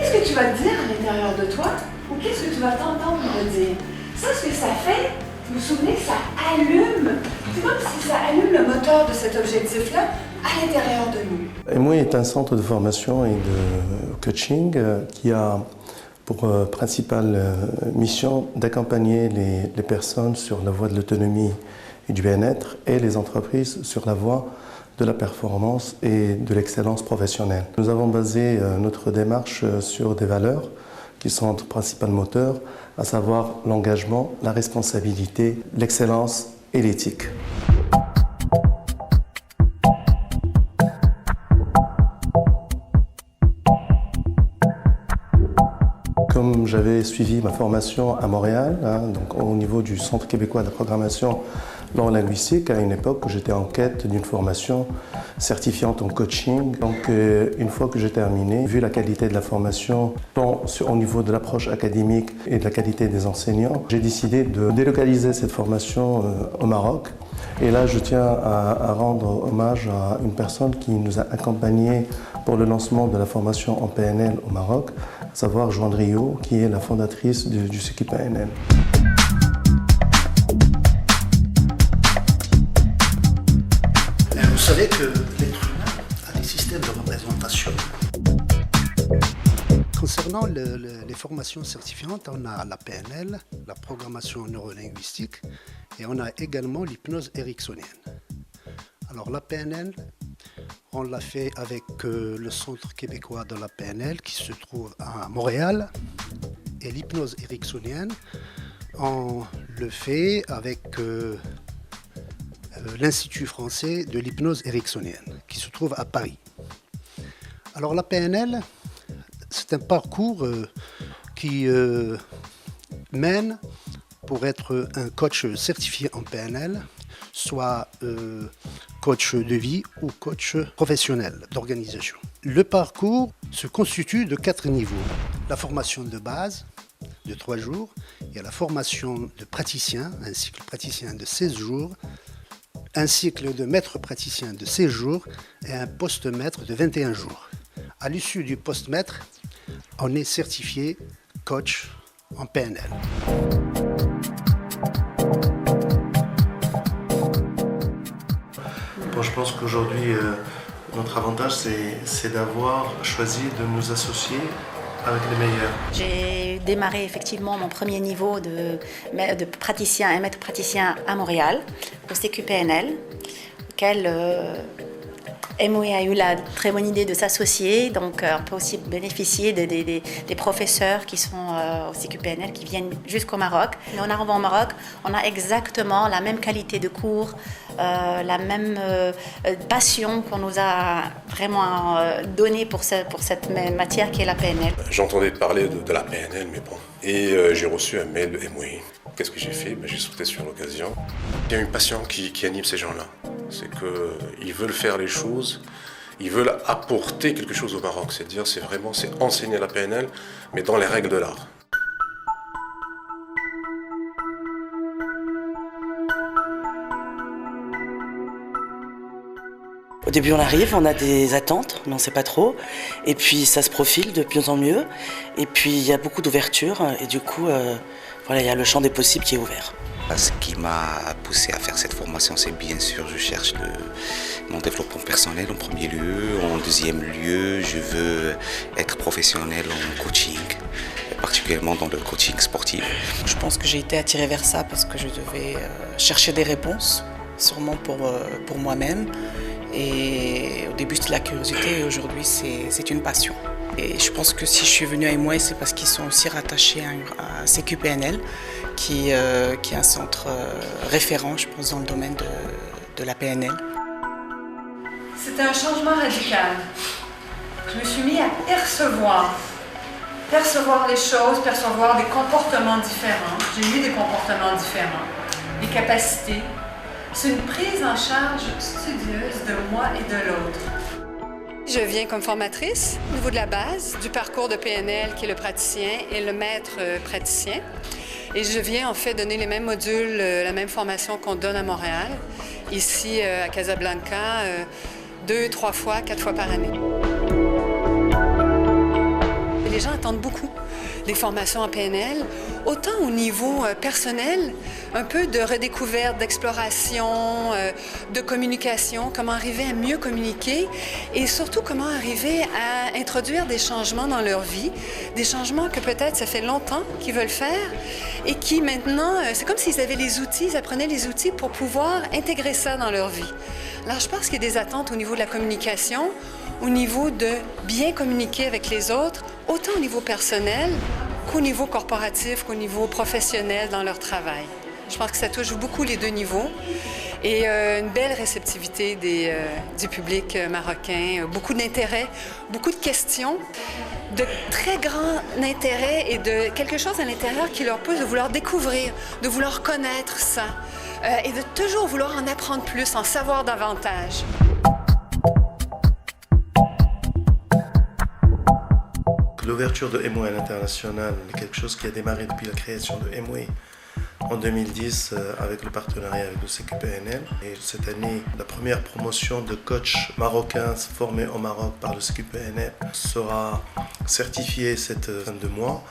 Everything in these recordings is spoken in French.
Qu'est-ce que tu vas te dire à l'intérieur de toi? Ou qu'est-ce que tu vas t'entendre dire? Ça, ce que ça fait, vous vous souvenez que ça allume. C'est comme si ça allume le moteur de cet objectif-là à l'intérieur de nous. Emoy est un centre de formation et de coaching qui a pour principale mission d'accompagner les personnes sur la voie de l'autonomie et du bien-être et les entreprises sur la voie de la performance et de l'excellence professionnelle. Nous avons basé notre démarche sur des valeurs qui sont notre principal moteur, à savoir l'engagement, la responsabilité, l'excellence et l'éthique. Comme j'avais suivi ma formation à Montréal, donc au niveau du Centre québécois de programmation linguistique, à une époque où j'étais en quête d'une formation certifiante en coaching. Donc une fois que j'ai terminé, vu la qualité de la formation, tant au niveau de l'approche académique et de la qualité des enseignants, j'ai décidé de délocaliser cette formation au Maroc. Et là, je tiens à rendre hommage à une personne qui nous a accompagnés pour le lancement de la formation en PNL au Maroc, à savoir Joanne Rio, qui est la fondatrice du CQ PNL. Vous savez que l'être humain a des systèmes de représentation. Concernant les formations certifiantes, on a la PNL, la programmation neurolinguistique, et on a également l'hypnose ericksonienne. Alors la PNL, on l'a fait avec le Centre québécois de la PNL qui se trouve à Montréal, et l'hypnose ericksonienne, on le fait avec l'Institut français de l'hypnose ericksonienne qui se trouve à Paris. Alors la PNL, c'est un parcours qui mène pour être un coach certifié en PNL, soit coach de vie ou coach professionnel d'organisation. Le parcours se constitue de 4 niveaux. La formation de base de 3 jours, il y a la formation de praticien, un cycle praticien de 16 jours, un cycle de maître praticien de 16 jours et un post-maître de 21 jours. À l'issue du post-maître, on est certifié coach en PNL. Bon, je pense qu'aujourd'hui, notre avantage, c'est d'avoir choisi de nous associer avec les meilleurs. J'ai démarré effectivement mon premier niveau de praticien et maître praticien à Montréal, au CQPNL, auquel Emoy a eu la très bonne idée de s'associer, donc on peut aussi bénéficier des professeurs qui sont au CQPNL, qui viennent jusqu'au Maroc. Mais en arrivant au Maroc, on a exactement la même qualité de cours, la même passion qu'on nous a vraiment donnée pour cette matière qui est la PNL. J'entendais parler de la PNL, mais bon. Et j'ai reçu un mail de Emoy. Qu'est-ce que j'ai fait? J'ai sauté sur l'occasion. Il y a une passion qui anime ces gens-là. C'est qu'ils veulent faire les choses, ils veulent apporter quelque chose au Maroc. C'est-à-dire, c'est enseigner la PNL, mais dans les règles de l'art. Au début, on arrive, on a des attentes, mais on ne sait pas trop. Et puis, ça se profile de mieux en mieux. Et puis, il y a beaucoup d'ouverture. Et du coup, voilà, il y a le champ des possibles qui est ouvert. Ce qui m'a poussé à faire cette formation, c'est bien sûr, je cherche mon développement personnel en premier lieu. En deuxième lieu, je veux être professionnel en coaching, particulièrement dans le coaching sportif. Je pense que j'ai été attirée vers ça parce que je devais chercher des réponses, sûrement pour moi-même. Et au début, c'était la curiosité et aujourd'hui, c'est une passion. Et je pense que si je suis venue à Emoy, c'est parce qu'ils sont aussi rattachés à CQPNL, qui est un centre référent, je pense, dans le domaine de la PNL. C'était un changement radical. Je me suis mis à percevoir les choses, percevoir des comportements différents. J'ai eu des comportements différents, des capacités. C'est une prise en charge studieuse de moi et de l'autre. Je viens comme formatrice au niveau de la base du parcours de PNL qui est le praticien et le maître praticien. Et je viens en fait donner les mêmes modules, la même formation qu'on donne à Montréal, ici à Casablanca, 2, 3 fois, 4 fois par année. les gens attendent beaucoup des formations en PNL, autant au niveau personnel, un peu de redécouverte, d'exploration, de communication, comment arriver à mieux communiquer et surtout comment arriver à introduire des changements dans leur vie, des changements que peut-être ça fait longtemps qu'ils veulent faire et qui maintenant, c'est comme s'ils avaient les outils, ils apprenaient les outils pour pouvoir intégrer ça dans leur vie. Alors je pense qu'il y a des attentes au niveau de la communication, au niveau de bien communiquer avec les autres, autant au niveau personnel qu'au niveau corporatif, qu'au niveau professionnel dans leur travail. Je pense que ça touche beaucoup les deux niveaux et une belle réceptivité du public marocain, beaucoup d'intérêt, beaucoup de questions, de très grand intérêt et de quelque chose à l'intérieur qui leur pousse de vouloir découvrir, de vouloir connaître ça et de toujours vouloir en apprendre plus, en savoir davantage. L'ouverture de Amway à l'international est quelque chose qui a démarré depuis la création de Amway en 2010 avec le partenariat avec le CQPNL. Et cette année, la première promotion de coachs marocains formés au Maroc par le CQPNL sera certifiée cette fin de mois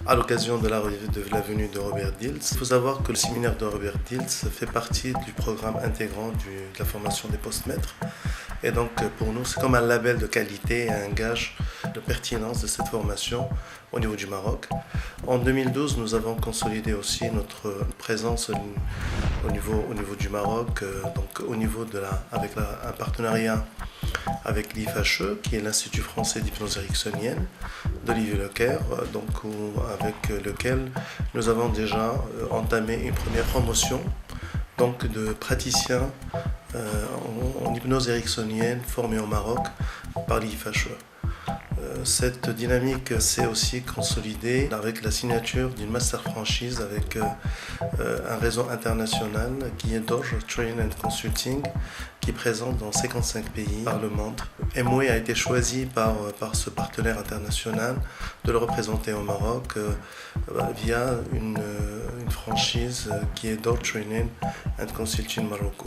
à l'occasion de la venue de Robert Dilts. Il faut savoir que le séminaire de Robert Dilts fait partie du programme intégrant de la formation des postmaîtres. Et donc pour nous, c'est comme un label de qualité et un gage de pertinence de cette formation au niveau du Maroc. En 2012, nous avons consolidé aussi notre présence au niveau du Maroc, donc au niveau avec un partenariat avec l'IFHE, qui est l'Institut français d'hypnose ericksonienne d'Olivier Lecaire, avec lequel nous avons déjà entamé une première promotion donc de praticiens en hypnose ericksonienne formés au Maroc par l'IFHE. Cette dynamique s'est aussi consolidée avec la signature d'une master franchise avec un réseau international qui est Dorj Training and Consulting, qui est présent dans 55 pays par le monde. Amway a été choisi par ce partenaire international de le représenter au Maroc via une franchise qui est Dorj Training and Consulting Morocco.